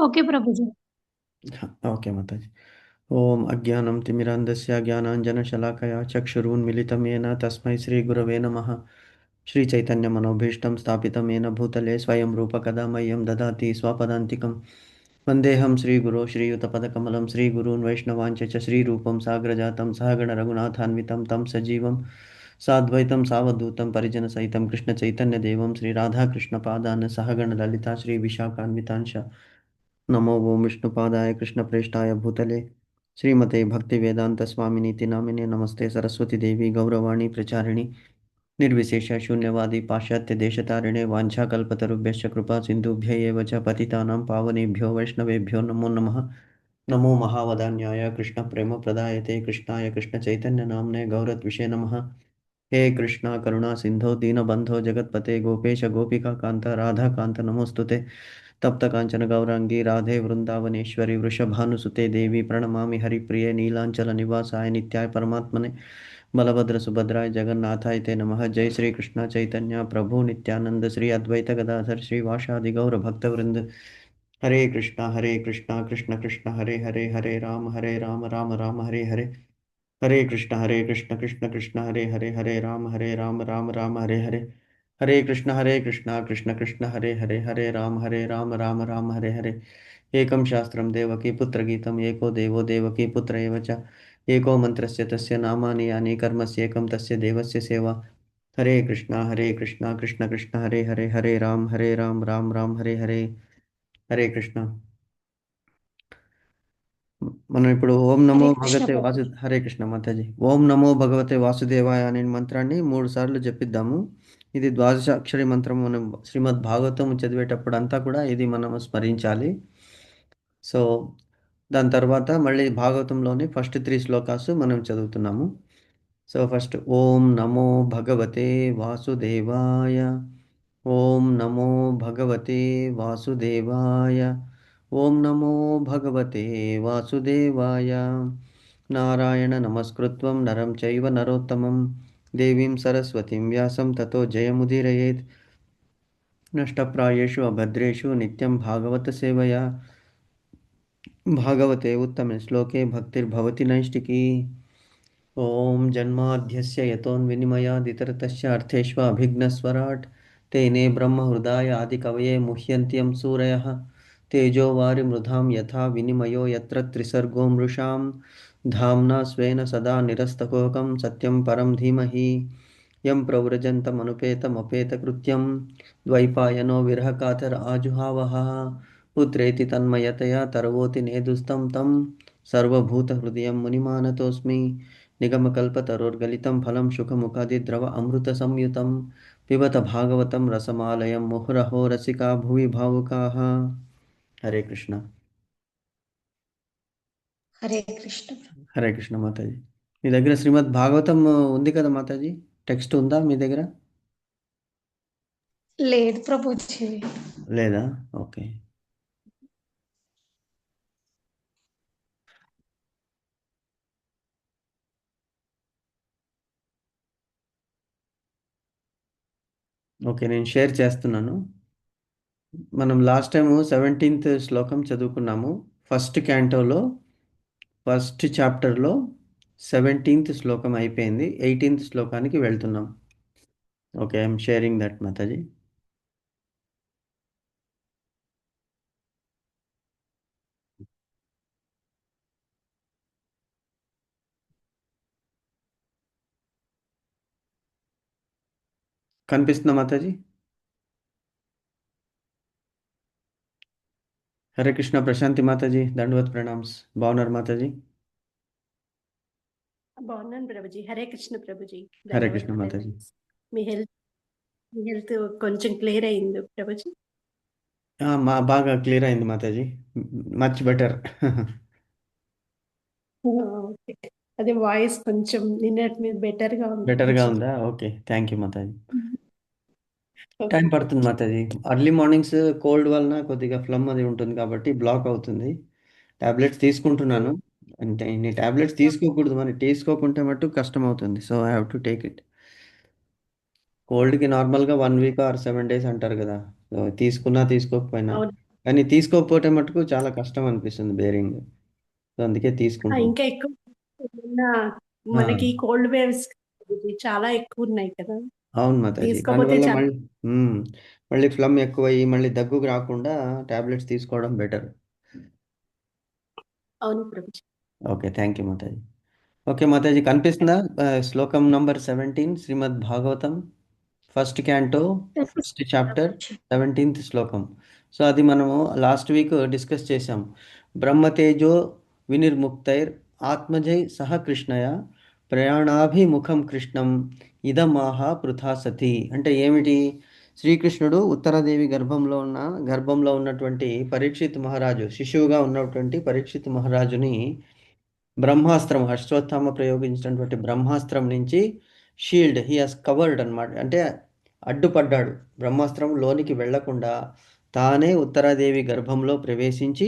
Okay प्रभु जी। हाँ, okay माताजी। ओम अज्ञानं तिमिरान्धस्य ज्ञानाञ्जनशलाकया चक्षुरुन्मिलितं येन तस्मै श्रीगुरवे नमः। श्रीचैतन्यमनोभीष्टं स्थापितं येन भूतले स्वयं रूपकदा मह्यं ददाति स्वपदान्तिकं। वन्देऽहं श्रीगुरो श्रीयुतपदकमलं श्रीगुरून् वैष्णवांश्च च श्रीरूपं साग्रजातं सहगणरघुनाथान्वितं तं सजीवं साद्वैतं सावधूतं परिजनसहितं कृष्णचैतन्यदेवं श्रीराधाकृष्णपादान् सहगणललिता श्रीविशाखान्वितांश्च नमो ओं विष्णुपादाय कृष्णप्रेष्ठाय भूतले श्रीमते भक्तिवेदान्तस्वामिनीति नामिने नमस्ते सरस्वती देवी गौरवाणी प्रचारिणी निर्विशेष शून्यवादी पाश्चात्य देशतारिणे वाञ्छाकल्पतरुभ्यश्च कृपा सिन्धुभ्य एव च पतितानां पावनेभ्यो वैष्णवेभ्यो नमो नमः। नमो महावदान्याय कृष्णप्रेमप्रदायते कृष्णाय कृष्णचैतन्यनाम्ने गौरत्विषे नमः। हे कृष्णा करुणा सिन्धो दीनबन्धो जगत्पते गोपेश गोपिका कान्त राधाकान्त नमोऽस्तुते। तप्त कांचन गौरांगी राधे वृंदावनेश्वरी वृषभानुसुते देवी प्रणमामि हरिप्रिये नीलांचल निवासाय नित्याय परमात्मने बलभद्र सुभद्राय जगन्नाथाय ते नमः। जय श्री कृष्ण चैतन्य प्रभु नित्यानंद श्री अद्वैत गदाधर श्रीवासादि गौर भक्तवृंद। हरे कृष्णा कृष्ण कृष्ण हरे हरे हरे राम राम राम हरे हरे। हरे कृष्ण कृष्ण कृष्ण हरे राम राम राम हरे हरे। हरे कृष्ण कृष्ण कृष्ण हरे राम राम राम हरे हरे। एकं शास्त्रं देवकी पुत्रगीतम् एको देवो देवकी पुत्र एव च। एको मन्त्रस्य तस्य नामानि यानि कर्मस्येकं तस्य देवस्य सेवा। हरे कृष्ण कृष्ण कृष्ण हरे राम राम राम हरे हरे। हरे कृष्ण। మనం ఇప్పుడు ఓం నమో हरे कृष्ण భగవతే प्रभु వాసు जी। హరే కృష్ణ మాతాజీ. ఓం నమో భగవతే వాసుదేవాయ అనే మంత్రాన్ని 3 సార్లు జపిద్దాము. ఇది ద్వాదశాక్షరి మంత్రం. మనం శ్రీమద్ భాగవతం చదివేటప్పుడు అంతా కూడా ఇది మనం స్మరించాలి. సో దాని తర్వాత మళ్ళీ భాగవతంలోని ఫస్ట్ 3 శ్లోకాస్ మనం చదువుతున్నాము. సో ఫస్ట్ ఓం నమో భగవతే వాసుదేవాయ. ఓం నమో భగవతే వాసుదేవాయ. ఓం నమో భగవతే వాసుదేవాయ. నారాయణ నమస్కృత్వం నరం చైవ నరోత్తమం దేవీం సరస్వతిం వ్యాసం తతో జయముదీరయేత్. నష్టప్రాయేషు అభద్రేషు నిత్యం భాగవత సేవయా भागवते उत्तमे श्लोके भक्तिर्भवति नैष्टिकी। ॐ जन्माद्यस्य यतोन्विनिमयादितरतस्य अर्थेष्वभिघ्नस्वराट् तेने ब्रह्महृदाय आदिकवये मुह्यन्त्यं सूरयः तेजो वारिमृधां यथा विनिमयो यत्र त्रिसर्गो मृषां धाम्ना स्वेन सदा निरस्तकोकं सत्यं परं धीमहि। यं प्रव्रजन्तमनुपेतमपेतकृत्यं द्वैपायनो विरहकातर आजुहावः पुत्रेति तन्मयतया तरवोति नेदुस्तं तं सर्वभूतहृदयं मुनिमानतोऽस्मि। निगमकल्पतरोर्गलितं फलं शुकमुखादिद्रव अमृतसंयुतं पिबत भागवतं रसमालयं मुहुरहो रसिका भुवि भावुकाः। हरे कृष्ण। हरे कृष्ण प्रभु। హరే కృష్ణ మాతాజీ. మీ దగ్గర శ్రీమద్ భాగవతం ఉంది కదా మాతాజీ? టెక్స్ట్ ఉందా మీ దగ్గర? లేదు प्रभु जी। లేదా? ఓకే. ఓకే. నేను షేర్ చేస్తున్నాను. మనం లాస్ట్ టైము 17th శ్లోకం చదువుకున్నాము. ఫస్ట్ క్యాంటోలో ఫస్ట్ చాప్టర్లో 17th శ్లోకం అయిపోయింది. 18th శ్లోకానికి వెళ్తున్నాం. Okay. I'm sharing that Mataji. కనిపిస్తుందా మాతాజీ? హరే కృష్ణ ప్రశాంతి మాతాజీ. దండవత్ ప్రణామ్స్. బాగున్నారు మాతాజీ? బాగున్నాను ప్రభుజీ. హరే కృష్ణ ప్రభుజీ. హరే ధన్యవాదాలు కృష్ణ మాతాజీ. మీ హెల్త్ మీ హెల్త్ కొంచెం క్లియర్ అయింది ప్రభుజీ. బాగా క్లియర్ అయింది మాతాజీ. Much better. ఓకే. అదే వాయిస్ కొంచెం నిన్నటి మీద బెటర్గా ఉంది బెటర్గా కొంచెం. ఉందా? ఓకే. థ్యాంక్ యూ మాతాజీ. ఓకే టైం పడుతుంది ప్రభుజీ. మాతాజీ. అర్లీ మార్నింగ్స్ కోల్డ్ వలన కొద్దిగా ఫ్లమ్ అది ఉంటుంది కాబట్టి బ్లాక్ అవుతుంది. టాబ్లెట్స్ తీసుకుంటున్నాను. అంటే ఇన్ని టాబ్లెట్స్ తీసుకోకూడదు, మరి తీసుకోకుంటే మటు కష్టం అవుతుంది. So I have to take it. కోల్డ్కి నార్మల్గా 1 వీక్ ఆర్ 7 days అంటారు కదా. సో తీసుకున్నా తీసుకోకపోయినా అవును కానీ తీసుకోకపోతే మటుకు చాలా కష్టం అనిపిస్తుంది బేరింగ్. సో అందుకే తీసుకుంటాం. ఇంకా ఎక్కువ ఉన్న ఆ, మనకి కోల్డ్ వేవ్స్ చాలా ఎక్కువ ఉన్నాయి కదా. అవును మాతాజీ. తీసుకోపోతే దానివల్ల చాలా. మళ్ళీ ఫ్లమ్ ఎక్కువయ్యి మళ్ళీ దగ్గుకు రాకుండా టాబ్లెట్స్ తీసుకోవడం బెటర్. అవును ప్రభుజీ. ఓకే, థ్యాంక్ యూ మాతాజీ. ఓకే మాతాజీ, కనిపిస్తుందా శ్లోకం number 17 Srimad Bhagavatam first canto first chapter 17th శ్లోకం. సో అది మనము లాస్ట్ వీక్ డిస్కస్ చేసాం. బ్రహ్మతేజో వినిర్ముక్తైర్ ఆత్మజై సహ కృష్ణయ ప్రయాణాభిముఖం కృష్ణం ఇదమాహ పృథా సతి. అంటే ఏమిటి? శ్రీకృష్ణుడు ఉత్తరాదేవి గర్భంలో ఉన్నటువంటి పరీక్షిత్ మహారాజు, శిశువుగా ఉన్నటువంటి పరీక్షిత్ మహారాజుని బ్రహ్మాస్త్రం, అశ్వత్థామ ప్రయోగించినటువంటి బ్రహ్మాస్త్రం నుంచి షీల్డ్ హీ హాస్ కవర్డ్ అన్నమాట. అంటే అడ్డుపడ్డాడు. బ్రహ్మాస్త్రం లోనికి వెళ్లకుండా తానే ఉత్తరాదేవి గర్భంలో ప్రవేశించి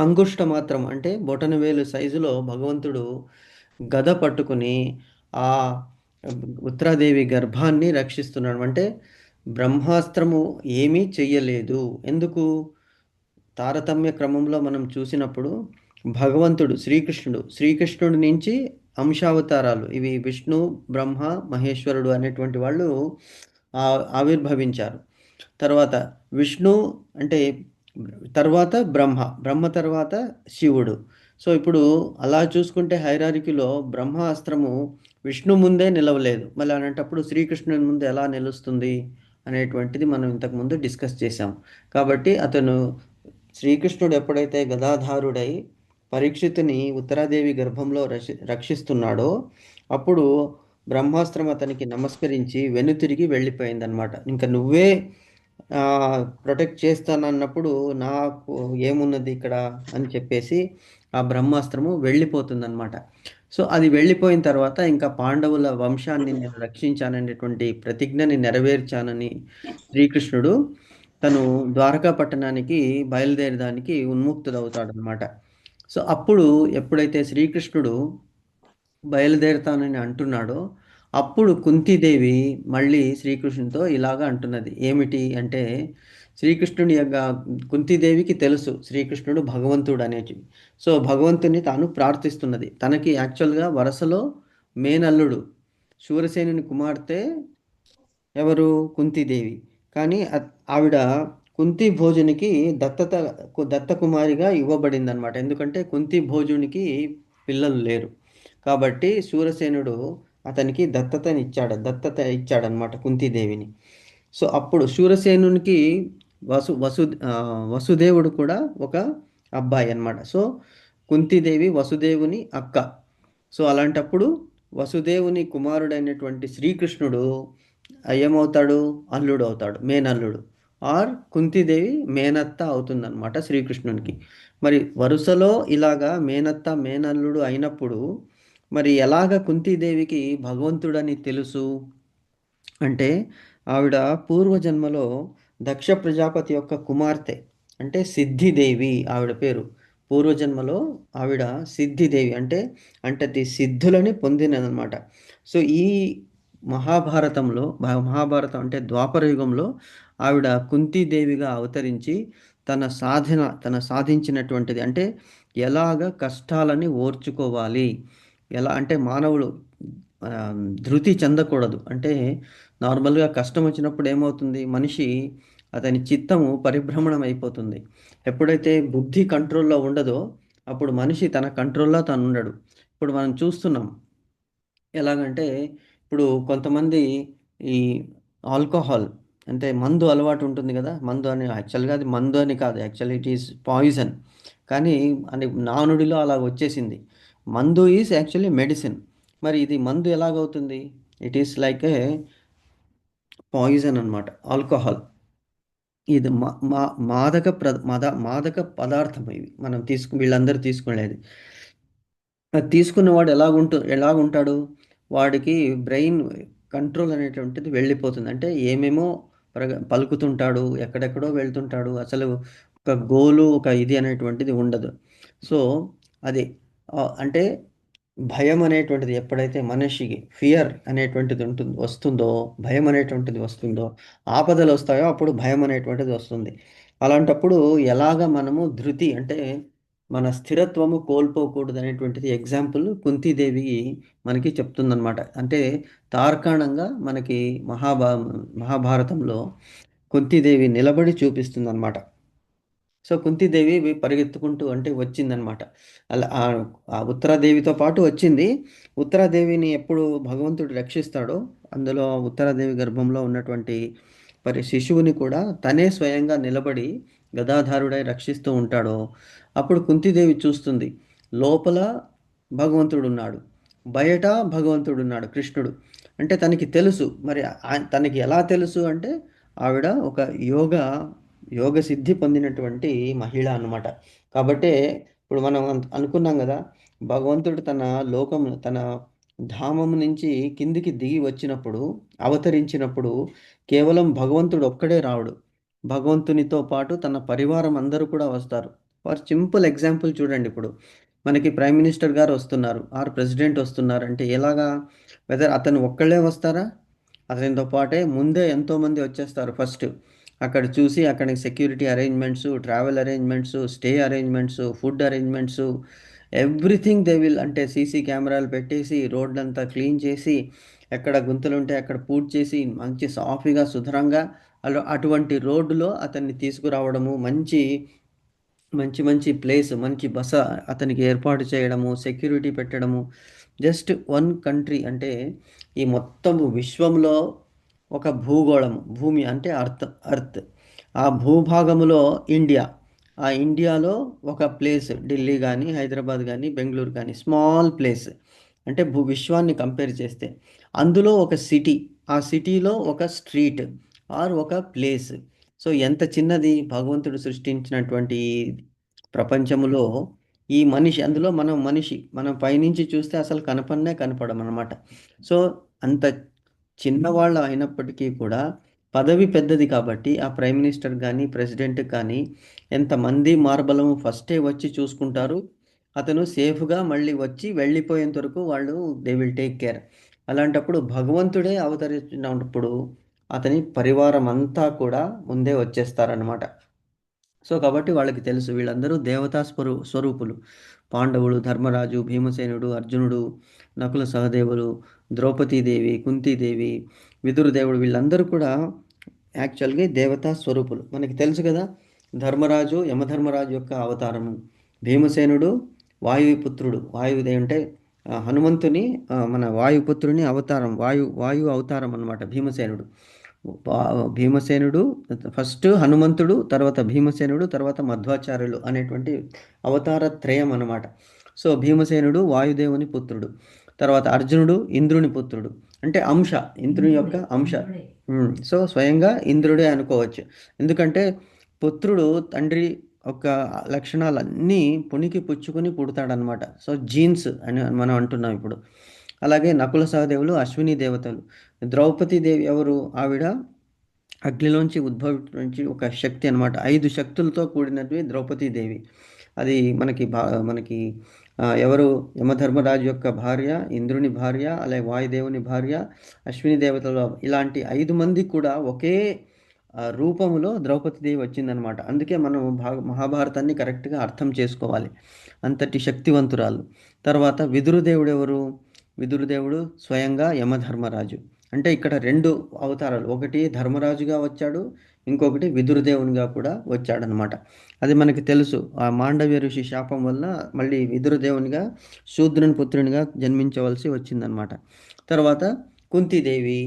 అంగుష్ట మాత్రం అంటే బొటనవేలు సైజులో భగవంతుడు గద పట్టుకుని ఆ ఉత్తరాదేవి గర్భాన్ని రక్షిస్తున్నాడు. అంటే బ్రహ్మాస్త్రము ఏమీ చెయ్యలేదు. ఎందుకు? తారతమ్య క్రమంలో మనం చూసినప్పుడు భగవంతుడు శ్రీకృష్ణుడి నుంచి అంశావతారాలు ఇవి విష్ణు, బ్రహ్మ, మహేశ్వరుడు అనేటువంటి వాళ్ళు ఆవిర్భవించారు. తర్వాత విష్ణు అంటే తర్వాత బ్రహ్మ తర్వాత శివుడు. సో ఇప్పుడు అలా చూసుకుంటే హైరారికీలో బ్రహ్మాస్త్రము విష్ణు ముందే నిలవలేదు. మళ్ళీ అలాంటప్పుడు శ్రీకృష్ణుని ముందు ఎలా నిలుస్తుంది అనేటువంటిది మనం ఇంతకుముందు డిస్కస్ చేశాం. కాబట్టి శ్రీకృష్ణుడు ఎప్పుడైతే గదాధారుడై పరీక్షితుని ఉత్తరాదేవి గర్భంలో రక్షిస్తున్నాడో అప్పుడు బ్రహ్మాస్త్రం అతనికి నమస్కరించి వెనుతిరిగి వెళ్ళిపోయిందనమాట. ఇంకా నువ్వే ప్రొటెక్ట్ చేస్తానన్నప్పుడు నాకు ఏమున్నది ఇక్కడ అని చెప్పేసి ఆ బ్రహ్మాస్త్రము వెళ్ళిపోతుందన్నమాట. సో అది వెళ్ళిపోయిన తర్వాత ఇంకా పాండవుల వంశాన్ని నేను రక్షించాననేటువంటి ప్రతిజ్ఞని నెరవేర్చానని శ్రీకృష్ణుడు తను ద్వారకా పట్టణానికి బయలుదేరడానికి ఉన్ముక్తుడవుతాడనమాట. సో అప్పుడు ఎప్పుడైతే శ్రీకృష్ణుడు బయలుదేరుతానని అంటున్నాడో అప్పుడు కుంతీదేవి మళ్ళీ శ్రీకృష్ణునితో ఇలాగా అంటున్నది. ఏమిటి అంటే శ్రీకృష్ణుని యొక్క కుంతీదేవికి తెలుసు శ్రీకృష్ణుడు భగవంతుడు అనేటి. సో భగవంతుని తాను ప్రార్థిస్తున్నది. తనకి యాక్చువల్గా వరుసలో మేనల్లుడు శూరసేనుని కుమార్తె ఎవరు? కుంతీదేవి. కానీ ఆవిడ కుంతి భోజునికి దత్త కుమారిగా ఇవ్వబడిందనమాట. ఎందుకంటే కుంతి భోజునికి పిల్లలు లేరు కాబట్టి శూరసేనుడు అతనికి దత్తత ఇచ్చాడనమాట కుంతీదేవిని. సో అప్పుడు శూరసేనునికి వసుదేవుడు కూడా ఒక అబ్బాయి అన్నమాట. సో కుంతీదేవి వసుదేవుని అక్క. సో అలాంటప్పుడు వసుదేవుని కుమారుడైనటువంటి శ్రీకృష్ణుడు ఏమవుతాడు? అల్లుడు అవుతాడు, మేనల్లుడు. ఆర్ కుంతీదేవి మేనత్త అవుతుందన్నమాట శ్రీకృష్ణునికి. మరి వరుసలో ఇలాగా మేనత్త మేనల్లుడు అయినప్పుడు మరి ఎలాగ కుంతీదేవికి భగవంతుడని తెలుసు అంటే ఆవిడ పూర్వజన్మలో దక్ష ప్రజాపతి యొక్క కుమార్తె, అంటే సిద్ధిదేవి ఆవిడ పేరు. పూర్వజన్మలో ఆవిడ సిద్ధిదేవి అంటే అంటది సిద్ధులని పొందినదనమాట. సో ఈ మహాభారతం అంటే ద్వాపర యుగంలో ఆవిడ కుంతీదేవిగా అవతరించి తన సాధించినటువంటిది అంటే ఎలాగ కష్టాలని ఓర్చుకోవాలి, ఎలా అంటే మానవుడు ధృతి చెందకూడదు. అంటే నార్మల్గా కష్టం వచ్చినప్పుడు ఏమవుతుంది? అతని చిత్తము పరిభ్రమణం అయిపోతుంది. ఎప్పుడైతే బుద్ధి కంట్రోల్లో ఉండదో అప్పుడు మనిషి తన కంట్రోల్లో తను ఉండడు. ఇప్పుడు మనం చూస్తున్నాం ఎలాగంటే ఇప్పుడు కొంతమంది ఈ ఆల్కహాల్ అంటే మందు అలవాటు ఉంటుంది కదా. మందు అని యాక్చువల్గా అది మందు అని కాదు, యాక్చువల్లీ ఇట్ ఈస్ పాయిజన్. కానీ అని నానుడిలో అలా వచ్చేసింది. మందు ఈజ్ యాక్చువల్లీ మెడిసిన్. మరి ఇది మందు ఎలాగవుతుంది? It is like a poison అనమాట, ఆల్కహాల్. ఇది మాదక పదార్థం. ఇవి మనం వీళ్ళందరూ తీసుకునేది. అది తీసుకున్నవాడు ఎలాగుంటాడు? వాడికి బ్రెయిన్ కంట్రోల్ అనేటువంటిది వెళ్ళిపోతుంది. అంటే ఏమేమో పలుకుతుంటాడు, ఎక్కడెక్కడో వెళ్తుంటాడు. అసలు ఒక గోలు ఒక ఇది అనేటువంటిది ఉండదు. సో అది అంటే భయం అనేటువంటిది ఎప్పుడైతే మనిషికి ఫియర్ అనేటువంటిది వస్తుందో, భయం అనేటువంటిది వస్తుందో, ఆపదలు వస్తాయో అప్పుడు భయం అనేటువంటిది వస్తుంది. అలాంటప్పుడు ఎలాగ మనము ధృతి అంటే మన స్థిరత్వము కోల్పోకూడదు అనేటువంటిది ఎగ్జాంపుల్ కుంతీదేవి మనకి చెప్తుందనమాట. అంటే తార్కాణంగా మనకి మహాభారతంలో కుంతీదేవి నిలబడి చూపిస్తుందనమాట. సో కుంతీదేవి పరిగెత్తుకుంటూ అంటే వచ్చిందనమాట. అలా ఆ ఉత్తరాదేవితో పాటు వచ్చింది. ఉత్తరాదేవిని ఎప్పుడు భగవంతుడు రక్షిస్తాడో, అందులో ఉత్తరాదేవి గర్భంలో ఉన్నటువంటి శిశువుని కూడా తనే స్వయంగా నిలబడి గదాధారుడై రక్షిస్తూ ఉంటాడో, అప్పుడు కుంతీదేవి చూస్తుంది. లోపల భగవంతుడున్నాడు, బయట భగవంతుడున్నాడు కృష్ణుడు. అంటే తనకి తెలుసు. మరి తనకి ఎలా తెలుసు అంటే ఆవిడ ఒక యోగ సిద్ధి పొందినటువంటి మహిళ అన్నమాట. కాబట్టే ఇప్పుడు మనం అనుకున్నాం కదా, భగవంతుడు తన ధామం నుంచి కిందికి దిగి వచ్చినప్పుడు, అవతరించినప్పుడు కేవలం భగవంతుడు ఒక్కడే రావడు. భగవంతునితో పాటు తన పరివారం అందరూ కూడా వస్తారు. ఫర్ సింపుల్ ఎగ్జాంపుల్ చూడండి, ఇప్పుడు మనకి ప్రైమ్ మినిస్టర్ గారు వస్తున్నారు, ఆర్ ప్రెసిడెంట్ వస్తున్నారు అంటే ఎలాగా? వెదర్ అతను ఒక్కళ్ళే వస్తారా? అతనితో పాటే ముందే ఎంతోమంది వచ్చేస్తారు. ఫస్ట్ అక్కడ చూసి అక్కడికి security arrangements, travel arrangements, stay arrangements, food arrangements, everything they will. అంటే సీసీ కెమెరాలు పెట్టేసి రోడ్లంతా క్లీన్ చేసి, ఎక్కడ గుంతలుంటే అక్కడ పూర్తి చేసి మంచి సాఫీగా సుధరంగా అటువంటి రోడ్డులో అతన్ని తీసుకురావడము, మంచి మంచి మంచి ప్లేస్, మంచి బస అతనికి ఏర్పాటు చేయడము, సెక్యూరిటీ పెట్టడము. జస్ట్ వన్ కంట్రీ అంటే ఈ మొత్తము విశ్వంలో ఒక భూగోళము, భూమి అంటే అర్త్. ఆ భూభాగములో ఇండియా, ఆ ఇండియాలో ఒక ప్లేస్ ఢిల్లీ కానీ, హైదరాబాద్ కానీ, బెంగళూరు కానీ, స్మాల్ ప్లేస్. అంటే విశ్వాన్ని కంపేర్ చేస్తే అందులో ఒక సిటీ, ఆ సిటీలో ఒక స్ట్రీట్ ఆర్ ఒక ప్లేస్. సో ఎంత చిన్నది భగవంతుడు సృష్టించినటువంటి ప్రపంచములో ఈ మనిషి, అందులో మనం పైనుంచి చూస్తే అసలు కనపడమన్నమాట. సో అంత చిన్నవాళ్ళు అయినప్పటికీ కూడా పదవి పెద్దది కాబట్టి ఆ ప్రైమ్ మినిస్టర్ కానీ, ప్రెసిడెంట్ కానీ ఎంతమంది మార్బలము ఫస్టే వచ్చి చూసుకుంటారు. అతను సేఫ్గా మళ్ళీ వచ్చి వెళ్ళిపోయేంత వరకు వాళ్ళు దే విల్ టేక్ కేర్. అలాంటప్పుడు భగవంతుడే అవతరించినప్పుడు అతని పరివారం అంతా కూడా ముందే వచ్చేస్తారనమాట. సో కాబట్టి వాళ్ళకి తెలుసు వీళ్ళందరూ దేవతా స్వరూపులు. పాండవులు, ధర్మరాజు, భీమసేనుడు, అర్జునుడు, నకుల సహదేవులు, ద్రౌపదీదేవి, కుంతీదేవి, విదురుదేవుడు, వీళ్ళందరూ కూడా యాక్చువల్గా దేవతా స్వరూపులు. మనకి తెలుసు కదా, ధర్మరాజు యమధర్మరాజు యొక్క అవతారము, భీమసేనుడు వాయుపుత్రుడు. వాయువుదే అంటే హనుమంతుని మన వాయుపుత్రుని అవతారం, వాయు అవతారం అన్నమాట భీమసేనుడు. భీమసేనుడు ఫస్ట్, హనుమంతుడు, తర్వాత భీమసేనుడు, తర్వాత మధ్వాచార్యులు అనేటువంటి అవతార త్రయం అన్నమాట. సో భీమసేనుడు వాయుదేవుని పుత్రుడు, తర్వాత అర్జునుడు ఇంద్రుని పుత్రుడు, అంటే అంశ, ఇంద్రుని యొక్క అంశ. సో స్వయంగా ఇంద్రుడే అనుకోవచ్చు. ఎందుకంటే పుత్రుడు తండ్రి యొక్క లక్షణాలన్నీ పుణికి పుచ్చుకొని పుడతాడనమాట. సో జీన్స్ అని మనం అంటున్నాం ఇప్పుడు. అలాగే నకుల సహదేవులు అశ్విని దేవతలు. ద్రౌపదీదేవి ఎవరు? ఆవిడ అగ్నిలోంచి ఉద్భవించి ఒక శక్తి అనమాట. 5 శక్తులతో కూడినది ద్రౌపదీదేవి. అది మనకి ఎవరు? యమధర్మరాజు యొక్క భార్య, ఇంద్రుని భార్య, అలాగే వాయుదేవుని భార్య, అశ్విని దేవతలు, ఇలాంటి 5 మంది కూడా ఒకే రూపంలో ద్రౌపదీదేవి వచ్చిందనమాట. అందుకే మనం మహాభారతాన్ని కరెక్ట్గా అర్థం చేసుకోవాలి. అంతటి శక్తివంతురాలు. తర్వాత విదురుదేవుడు ఎవరు? విదురుదేవుడు స్వయంగా యమధర్మరాజు. అంటే ఇక్కడ 2 అవతారాలు, ఒకటి ధర్మరాజుగా వచ్చాడు, ఇంకొకటి విదురుదేవునిగా కూడా వచ్చాడనమాట. అది మనకి తెలుసు. ఆ మాండవ్య ఋషి శాపం వల్ల మళ్ళీ విదురుదేవునిగా శూద్రుని పుత్రునిగా జన్మించవలసి వచ్చిందనమాట. తర్వాత కుంతీదేవి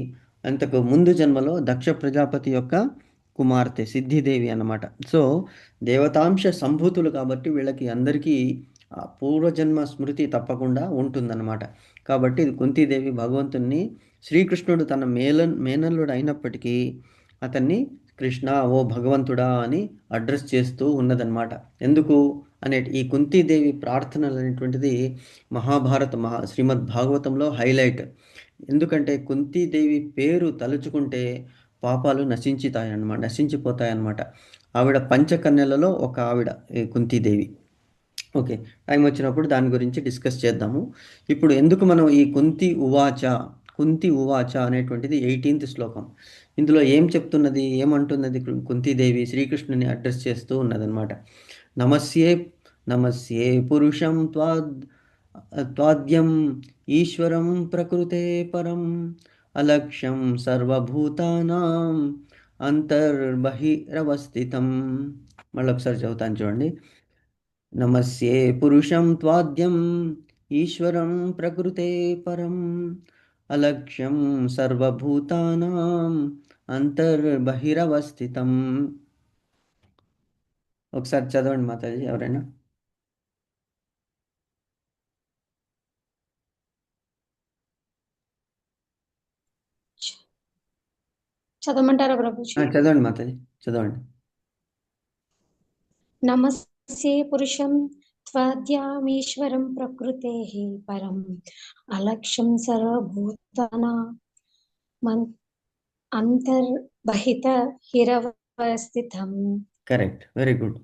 అంతకు ముందు జన్మలో దక్ష ప్రజాపతి యొక్క కుమార్తె సిద్ధిదేవి అన్నమాట. సో దేవతాంశ సంభూతులు కాబట్టి వీళ్ళకి అందరికీ పూర్వజన్మ స్మృతి తప్పకుండా ఉంటుందన్నమాట. కాబట్టి కుంతీదేవి భగవంతుణ్ణి, శ్రీకృష్ణుడు తన మేనల్లుడు అయినప్పటికీ అతన్ని కృష్ణ, ఓ భగవంతుడా అని అడ్రస్ చేస్తూ ఉన్నదన్నమాట. ఎందుకు ఈ కుంతీదేవి ప్రార్థనలు అనేటువంటిది శ్రీమద్ భాగవతంలో హైలైట్. ఎందుకంటే కుంతీదేవి పేరు తలుచుకుంటే పాపాలు నశించిపోతాయన్నమాట. ఆవిడ పంచకన్యలలో ఒక ఆవిడ కుంతీదేవి. ఓకే, టైం వచ్చినప్పుడు దాని గురించి డిస్కస్ చేద్దాము. ఇప్పుడు ఎందుకు మనం ఈ కుంతి ఉవాచ అనేటువంటిది 18th శ్లోకం. ఇందులో ఏం చెప్తున్నది, ఏమంటున్నది కుంతీదేవి శ్రీకృష్ణుని అడ్రస్ చేస్తూ ఉన్నదన్నమాట. నమస్యే నమస్యే పురుషం త్వాద్యం ఈశ్వరం ప్రకృతే పరం అలక్ష్యం సర్వభూతానాం అంతర్బహిరవస్థితం. మళ్ళీ ఒకసారి చదువుతాను చూడండి. నమస్యే పురుషం త్వాద్యం ఈశ్వరం ప్రకృతే పరం అలక్ష్యం సర్వభూతానాం అంతర్బహిరవస్థితం. ఒకసారి చదవండి మాతాజీ ఎవరైనా. చదవమంటారా ప్రభుజీ? చదవండి మాతాజీ, చదవండి. నమస్తే పురుషం త్వాద్యామీశ్వరం ప్రకృతేః పరం అలక్ష్యం సర్వభూతానాం అంతర్బహిరవస్థితం. Correct, very good.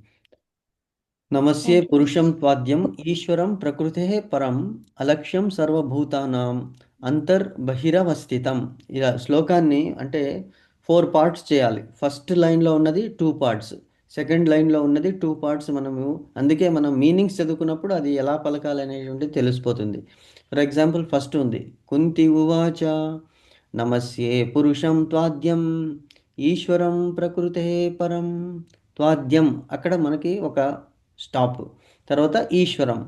నమస్యే పురుషం త్వాద్యం ఈశ్వరం ప్రకృతే పరం అలక్ష్యం సర్వభూతానాం అంతర్బహిరవస్థితం. ఇలా శ్లోకాన్ని అంటే 4 పార్ట్స్ చేయాలి. ఫస్ట్ లైన్లో ఉన్నది 2 పార్ట్స్, సెకండ్ లైన్లో ఉన్నది 2 పార్ట్స్. అందుకే మనం మీనింగ్స్ చదువుకున్నప్పుడు అది ఎలా పలకాలి అనేటువంటిది తెలిసిపోతుంది. ఫర్ ఎగ్జాంపుల్ ఫస్ట్ ఉంది కుంతి ఉవాచ నమస్యే పురుషం త్వాద్యం ఈశ్వరం ప్రకృతే పరం. త్వాద్యం అక్కడ మనకి ఒక స్టాప్, తర్వాత ఈశ్వరం,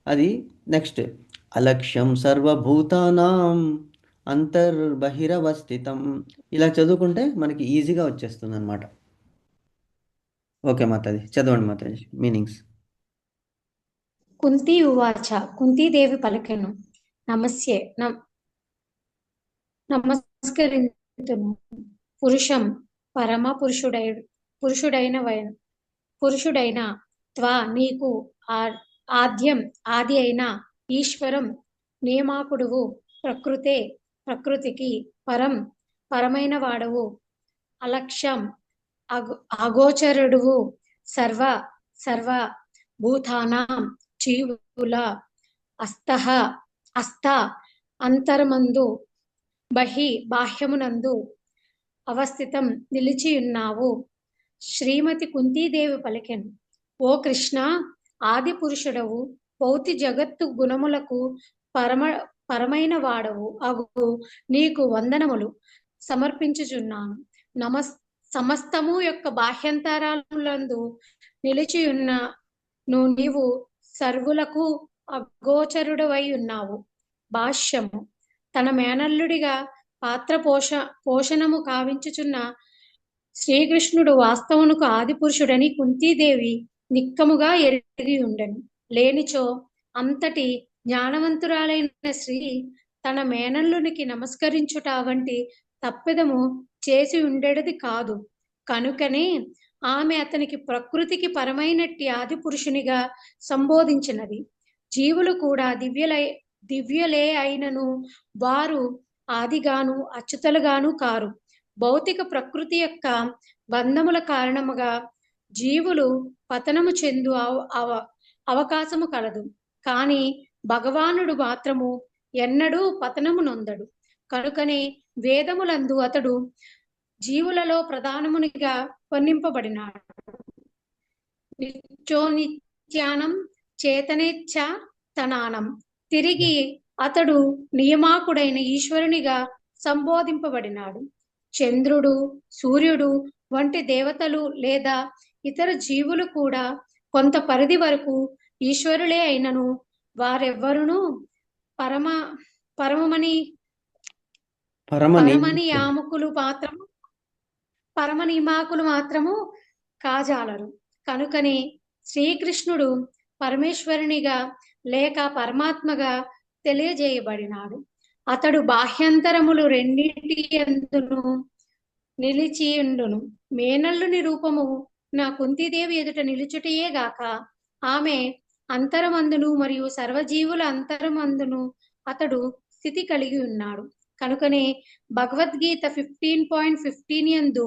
అది నెక్స్ట్ అలక్ష్యం సర్వభూతానాం అంతర్బహిరవస్థితం. ఇలా చదువుకుంటే మనకి ఈజీగా వచ్చేస్తుంది అనమాట. ఓకే మాతాజీ, చదవండి మాతాజీ మీనింగ్స్. కుంతి ఉవాచ, కుంతీదేవి పలికెను, నమస్యే నమస్కరింతును పురుషం పరమ పురుషుడైన త్వా నీకు ఆద్యం ఆది అయిన ఈశ్వరం నియామకుడువు ప్రకృతికి పరమైన వాడవు అలక్ష్యం అగోచరుడువు సర్వ భూతానాం జీవుల అస్త అంతరమందు బాహ్యమునందు అవస్థితం నిలిచియున్నావు. శ్రీమతి కుంతీదేవి పలికెను, ఓ కృష్ణ, ఆది పురుషుడవు, భౌతి జగత్తు గుణములకు పరమైన వాడవు అగు నీకు వందనములు సమర్పించుచున్నాను. సమస్తము యొక్క బాహ్యంతరాలందు నిలిచియున్న నీవు సర్వులకు అగోచరుడవై ఉన్నావు. భాష్యము. తన మేనల్లుడిగా పాత్ర పోషణము కావించుచున్న శ్రీకృష్ణుడు వాస్తవమునకు ఆది పురుషుడని కుంతీదేవి నిక్కముగా ఎరిగి ఉండెను. లేనిచో అంతటి జ్ఞానవంతురాలైన శ్రీ తన మేనల్లునికి నమస్కరించుట వంటి తప్పిదము చేసి ఉండేది కాదు. కనుకనే ఆమె అతనికి ప్రకృతికి పరమైనట్టి ఆది పురుషునిగా సంబోధించినది. జీవులు కూడా దివ్యులే అయినను వారు ఆదిగాను అచ్యుతలుగాను కారు. భౌతిక ప్రకృతి యొక్క బంధముల కారణముగా జీవులు పతనము చెందు అవకాశము కలదు. కానీ భగవానుడు మాత్రము ఎన్నడూ పతనము నొందడు. కనుకనే వేదములందు అతడు జీవులలో ప్రధానమునిగా వర్ణింపబడినాడు. నిత్యానం చేతనేచ్ఛ తనానం. తిరిగి అతడు నియామకుడైన ఈశ్వరునిగా సంబోధింపబడినాడు. చంద్రుడు, సూర్యుడు వంటి దేవతలు లేదా ఇతర జీవులు కూడా కొంత పరిధి వరకు ఈశ్వరులే అయినను వారెవ్వరును పరమనియామకులు మాత్రము కాజాలరు. కనుకనే శ్రీకృష్ణుడు పరమేశ్వరునిగా లేక పరమాత్మగా తెలియజేయబడినాడు. అతడు బాహ్యంతరములు రెండింటి యందును నిలిచియుండును. మేనల్లుని రూపము నా కుంతీదేవి ఎదుట నిలుచుటయే గాక ఆమె అంతరమందును మరియు సర్వజీవుల అంతరమందును అతడు స్థితి కలిగి ఉన్నాడు. కనుకనే భగవద్గీత 15.15 యందు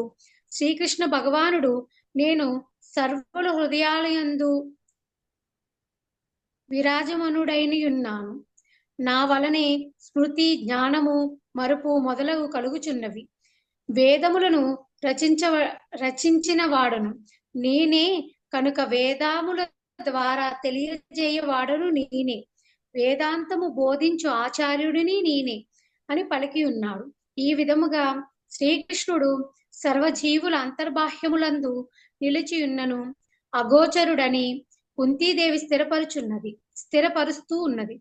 శ్రీకృష్ణ భగవానుడు, నేను సర్వుల హృదయాలయందు విరాజమనుడైని ఉన్నాను. నా వలనే స్మృతి, జ్ఞానము, మరుపు మొదలగు కలుగుచున్నవి. వేదములను రచించిన వాడను నేనే కనుక వేదముల ద్వారా తెలియజేయవాడను నేనే, వేదాంతము బోధించు ఆచార్యుడిని నేనే అని పలికి ఉన్నాడు. ఈ విధముగా శ్రీకృష్ణుడు సర్వజీవుల అంతర్బాహ్యములందు నిలిచి ఉన్నను అగోచరుడని కుంతీదేవి స్థిరపరుస్తూ ఉన్నది.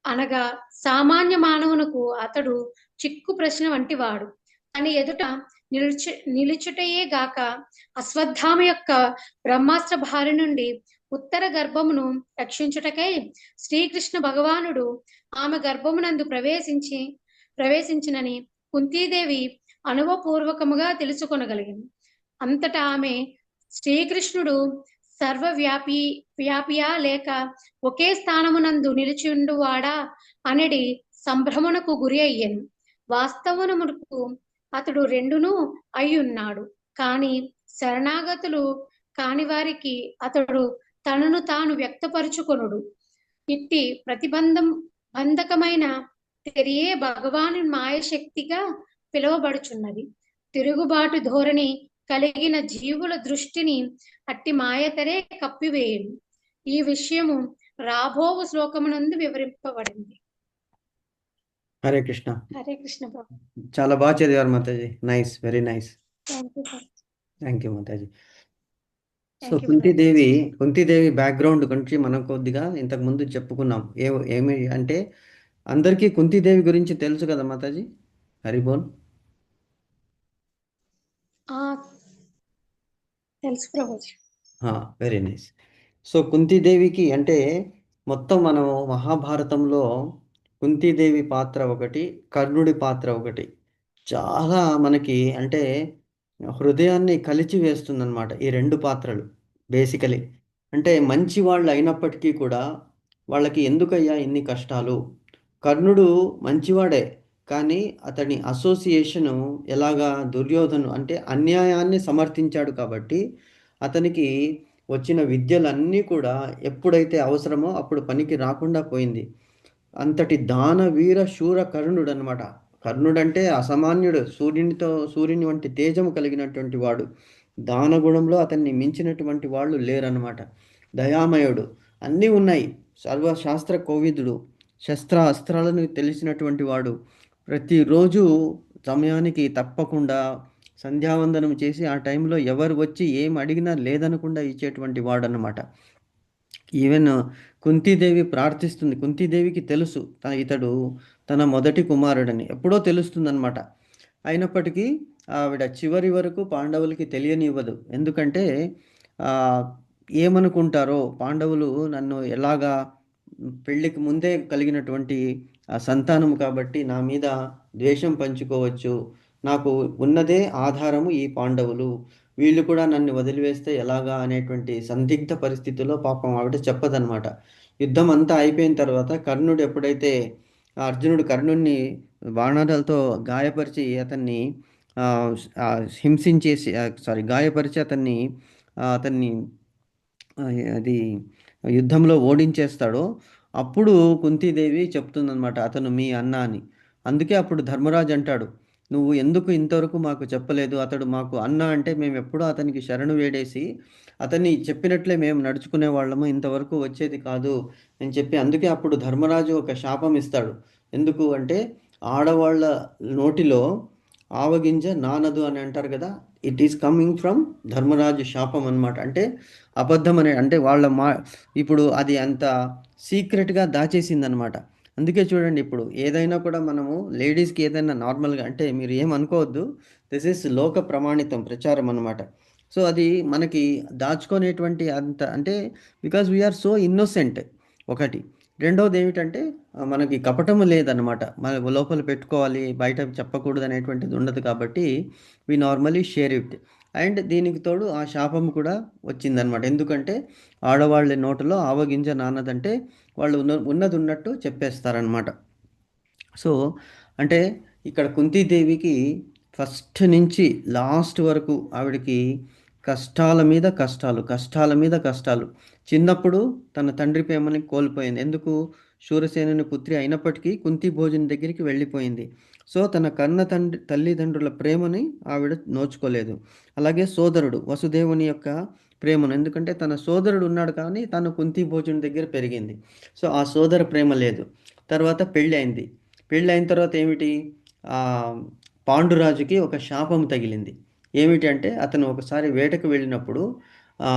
అనగా సామాన్య మానవునకు అతడు చిక్కు ప్రశ్న వంటి వాడు. అని ఎదుట నిలుచుటయే గాక అశ్వత్థామ యొక్క బ్రహ్మాస్త్ర భారి నుండి ఉత్తర గర్భమును రక్షించుటకై శ్రీకృష్ణ భగవానుడు ఆమె గర్భమునందు ప్రవేశించినని కుంతీదేవి అనుభవపూర్వకముగా తెలుసుకొనగలిగింది. అంతటా ఆమె శ్రీకృష్ణుడు వ్యాపియా లేక ఒకే స్థానమునందు నిలిచిండువాడా అనడి సంభ్రమణకు గురి అయ్యాను. వాస్తవమునకు అతడు రెండును అయ్యున్నాడు. కాని శరణాగతులు కాని వారికి అతడు తనను తాను వ్యక్తపరుచుకొనుడు. ఇట్టి బంధకమైన తెరియే భగవాను మాయశక్తిగా పిలువబడుచున్నది. తిరుగుబాటు ధోరణి కలిగిన జీవుల దృష్టిని అట్టి మాయతరే కప్పివేయును. ఈ విషయము రాబోవు శ్లోకమునందు వివరింపబడింది. హరే కృష్ణ. హరే కృష్ణ ప్రభు. చాలా బాగా చదివారు Mataji. Nice, very nice. Thank you Mataji. So Thank you, Kuntidevi background గురించి మనం కొద్దిగా ఇంతకు ముందు చెప్పుకున్నాం. ఏమి అంటే అందరికీ కుంతీదేవి గురించి తెలుసు కదా మాతాజీ. హరిబోల్. తెలుసు ప్రభుజీ. Very nice. సో కుంతీదేవికి అంటే మొత్తం మనం మహాభారతంలో కుంతీదేవి పాత్ర ఒకటి, కర్ణుడి పాత్ర ఒకటి చాలా మనకి అంటే హృదయాన్ని కలిచి వేస్తుందన్నమాట. ఈ రెండు పాత్రలు బేసికలీ అంటే మంచి వాళ్ళు అయినప్పటికీ కూడా వాళ్ళకి ఎందుకయ్యా ఇన్ని కష్టాలు. కర్ణుడు మంచివాడే, కానీ అతని అసోసియేషను ఎలాగా దుర్యోధను అంటే అన్యాయాన్ని సమర్థించాడు కాబట్టి అతనికి వచ్చిన విద్యలన్నీ కూడా ఎప్పుడైతే అవసరమో అప్పుడు పనికి రాకుండా పోయింది. అంతటి దానవీర శూర కర్ణుడు అనమాట. కర్ణుడు అంటే అసామాన్యుడు, సూర్యుని వంటి తేజము కలిగినటువంటి వాడు. దానగుణంలో అతన్ని మించినటువంటి వాళ్ళు లేరన్నమాట. దయామయుడు, అన్నీ ఉన్నాయి. సర్వశాస్త్ర కోవిదుడు, అస్త్రాలను తెలిసినటువంటి వాడు. ప్రతిరోజు సమయానికి తప్పకుండా సంధ్యావందనం చేసి ఆ టైంలో ఎవరు వచ్చి ఏం అడిగినా లేదనకుండా ఇచ్చేటువంటి వాడు అన్నమాట. ఈవెన్ కుంతీదేవి ప్రార్థిస్తుంది. కుంతీదేవికి తెలుసు ఇతడు తన మొదటి కుమారుడని, ఎప్పుడో తెలుస్తుందన్నమాట. అయినప్పటికీ ఆవిడ చివరి వరకు పాండవులకి తెలియనివ్వదు. ఎందుకంటే ఏమనుకుంటారో పాండవులు నన్ను ఎలాగా పెళ్ళికి ముందే కలిగినటువంటి సంతానము కాబట్టి నా మీద ద్వేషం పంచుకోవచ్చు, నాకు ఉన్నదే ఆధారము ఈ పాండవులు, వీళ్ళు కూడా నన్ను వదిలివేస్తే ఎలాగా అనేటువంటి సందిగ్ధ పరిస్థితుల్లో పాపం ఆవిడ చెప్పదనమాట. యుద్ధం అంతా అయిపోయిన తర్వాత కర్ణుడు ఎప్పుడైతే అర్జునుడు కర్ణుడిని బాణాలతో గాయపరిచి అతన్ని హింసించేసి గాయపరిచి అతన్ని అది యుద్ధంలో ఓడించేస్తాడో అప్పుడు కుంతీదేవి చెప్తుందనమాట, అతను మీ అన్న అని. అందుకే అప్పుడు ధర్మరాజు అంటాడు, నువ్వు ఎందుకు ఇంతవరకు మాకు చెప్పలేదు, అతడు మాకు అన్న అంటే మేము ఎప్పుడూ అతనికి శరణు వేడేసి అతన్ని చెప్పినట్లే మేము నడుచుకునే వాళ్ళము, ఇంతవరకు వచ్చేది కాదు అని చెప్పి. అందుకే అప్పుడు ధర్మరాజు ఒక శాపం ఇస్తాడు. ఎందుకు అంటే ఆడవాళ్ళ నోటిలో ఆవగింజ నానదు అని అంటారు కదా, it is coming from Dharmaraju శాపం అనమాట. అంటే అబద్ధం అనే అంటే వాళ్ళ ఇప్పుడు అది అంత సీక్రెట్గా దాచేసిందనమాట. అందుకే చూడండి, ఇప్పుడు ఏదైనా కూడా మనము లేడీస్కి ఏదైనా నార్మల్గా అంటే మీరు ఏమనుకోవద్దు, దిస్ ఈస్ లోక ప్రమాణితం ప్రచారం అనమాట. సో అది మనకి దాచుకునేటువంటి అంత అంటే బికాజ్ వీఆర్ సో ఇన్నోసెంట్ ఒకటి. రెండవది ఏమిటంటే మనకి కపటము లేదనమాట. మన లోపల పెట్టుకోవాలి, బయట చెప్పకూడదు అనేటువంటిది ఉండదు కాబట్టి వి నార్మలీ షేర్ ఇట్. అండ్ దీనికి తోడు ఆ శాపం కూడా వచ్చిందనమాట. ఎందుకంటే ఆడవాళ్ళ నోటలో ఆవగింజ నానదంటే వాళ్ళు ఉన్నది ఉన్నట్టు చెప్పేస్తారనమాట. సో అంటే ఇక్కడ కుంతీదేవికి ఫస్ట్ నుంచి లాస్ట్ వరకు ఆవిడకి కష్టాల మీద కష్టాలు. చిన్నప్పుడు తన తండ్రి ప్రేమని కోల్పోయింది. ఎందుకు? శూరసేనుని పుత్రి అయినప్పటికీ కుంతి భోజన దగ్గరికి వెళ్ళిపోయింది. సో తన కన్న తల్లిదండ్రుల ప్రేమని ఆవిడ నోచుకోలేదు. అలాగే సోదరుడు వసుదేవుని యొక్క ప్రేమను, ఎందుకంటే తన సోదరుడు ఉన్నాడు కానీ తను కుంతి భోజుని దగ్గర పెరిగింది. సో ఆ సోదర ప్రేమ లేదు. తర్వాత పెళ్ళి అయింది. పెళ్ళి అయిన తర్వాత ఏమిటి, ఆ, పాండురాజుకి ఒక శాపం తగిలింది. ఏమిటి అంటే అతను ఒకసారి వేటకు వెళ్ళినప్పుడు ఆ,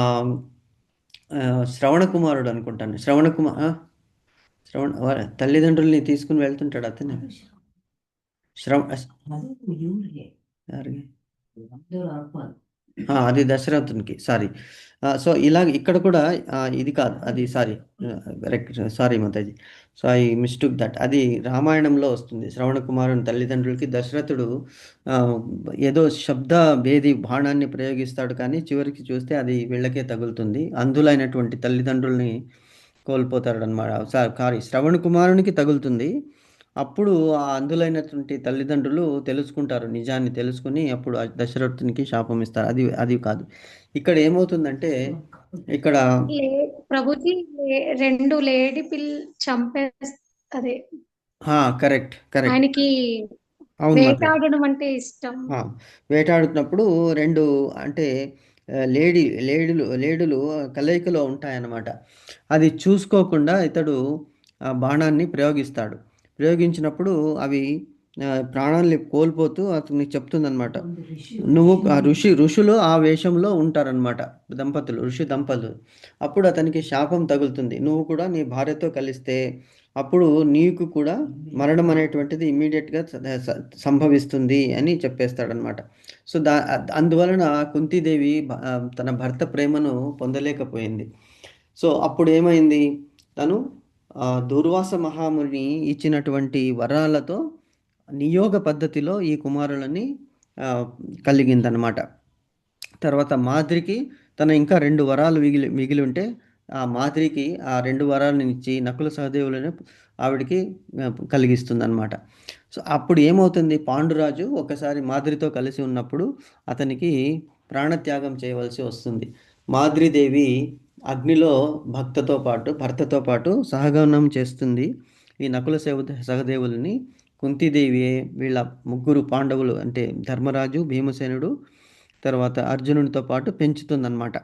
ఆ, శ్రవణ కుమారుడు అనుకుంటాను, తల్లిదండ్రుల్ని తీసుకుని వెళ్తుంటాడు అతను. యారికి? అది దశరథునికి, సారీ. సో ఇలాగ ఇక్కడ కూడా ఇది కాదు, అది sorry, sorry Mataji. So I mistake that. అది రామాయణంలో వస్తుంది. శ్రవణ కుమారుని తల్లిదండ్రులకి దశరథుడు ఆ, ఏదో శబ్ద భేది బాణాన్ని ప్రయోగిస్తాడు, కానీ చివరికి చూస్తే అది వీళ్ళకే తగులుతుంది. అంధులైనటువంటి తల్లిదండ్రుల్ని కోల్పోతాడు అనమాట. సారీ, శ్రవణ కుమారునికి తగులుతుంది. అప్పుడు ఆ అంధులైనటువంటి తల్లిదండ్రులు తెలుసుకుంటారు, నిజాన్ని తెలుసుకుని అప్పుడు ఆ దశరథునికి శాపం ఇస్తారు. అది అది కాదు. ఇక్కడ ఏమవుతుందంటే ఇక్కడ ప్రభుజీ రెండు లేడీ చంపే అదే కరెక్ట్ కరెక్ట్, ఆయనకి అవును మాత్రం. వేటాడడం అంటే ఇష్టం. వేటాడుతున్నప్పుడు రెండు అంటే లేడులు కలయికలో ఉంటాయన్నమాట. అది చూసుకోకుండా ఇతడు ఆ బాణాన్ని ప్రయోగిస్తాడు. ప్రయోగించినప్పుడు అవి ప్రాణాల్ని కోల్పోతూ అతనికి చెప్తుందనమాట, నువ్వు ఋషులు ఆ వేషంలో ఉంటారనమాట, ఋషి దంపతులు. అప్పుడు అతనికి శాపం తగులుతుంది, నువ్వు కూడా నీ భార్యతో కలిస్తే అప్పుడు నీకు కూడా మరణం అనేటువంటిది ఇమ్మీడియట్గా సంభవిస్తుంది అని చెప్పేస్తాడనమాట. సో అందువలన కుంతీదేవి తన భర్త ప్రేమను పొందలేకపోయింది. సో అప్పుడు ఏమైంది, తను దుర్వాస మహాముని ఇచ్చినటువంటి వరాలతో నియోగ పద్ధతిలో ఈ కుమారులని కలిగిందనమాట. తర్వాత మాద్రికి తన ఇంకా 2 వరాలు మిగిలి ఉంటే ఆ మాద్రికి ఆ 2 వరాలను ఇచ్చి నకుల సహదేవులను ఆవిడికి కలిగిస్తుందన్నమాట. సో అప్పుడు ఏమవుతుంది, పాండురాజు ఒకసారి మాద్రితో కలిసి ఉన్నప్పుడు అతనికి ప్రాణత్యాగం చేయవలసి వస్తుంది. మాద్రిదేవి అగ్నిలో భర్తతో పాటు సహగమనం చేస్తుంది. ఈ నకుల సహదేవులని కుంతీదేవి వీళ్ళ ముగ్గురు పాండవులు అంటే ధర్మరాజు, భీమసేనుడు, తర్వాత అర్జునుడితో పాటు పెంచుతుందన్నమాట.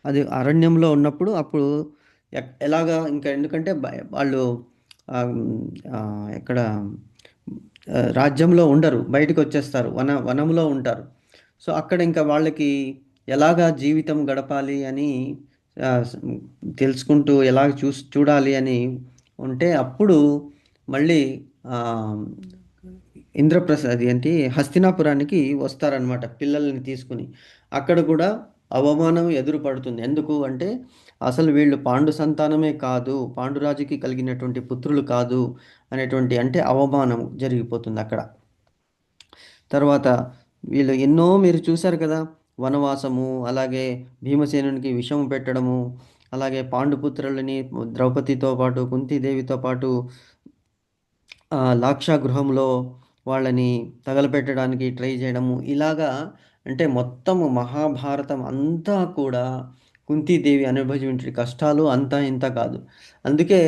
అది అరణ్యంలో ఉన్నప్పుడు అప్పుడు ఎలాగా ఇంకా, ఎందుకంటే వాళ్ళు ఎక్కడ రాజ్యంలో ఉండరు, బయటకు వచ్చేస్తారు, వనంలో ఉంటారు. సో అక్కడ ఇంకా వాళ్ళకి ఎలాగా జీవితం గడపాలి అని తెలుసుకుంటూ ఎలాగ చూడాలి అని ఉంటే అప్పుడు మళ్ళీ ఇంద్రప్రసాద్ ఏంటి హస్తినాపురానికి వస్తారనమాట పిల్లల్ని తీసుకుని. అక్కడ కూడా అవమానం ఎదురు పడుతుంది. ఎందుకు అంటే అసలు వీళ్ళు పాండు సంతానమే కాదు, పాండురాజుకి కలిగినటువంటి పుత్రులు కాదు అనేటువంటి అంటే అవమానం జరిగిపోతుంది అక్కడ. తర్వాత వీళ్ళు ఎన్నో మీరు చూశారు కదా, వనవాసము, అలాగే భీమసేనునికి విషము పెట్టడము, అలాగే పాండుపుత్రులని ద్రౌపదితో పాటు కుంతీదేవితో పాటు లాక్షాగృహంలో వాళ్ళని తగలపెట్టడానికి ట్రై చేయడము, ఇలాగా అంటే మొత్తము మహాభారతం అంతా కూడా కుంతీదేవి అనుభవించే కష్టాలు అంతా ఇంత కాదు. అందుకే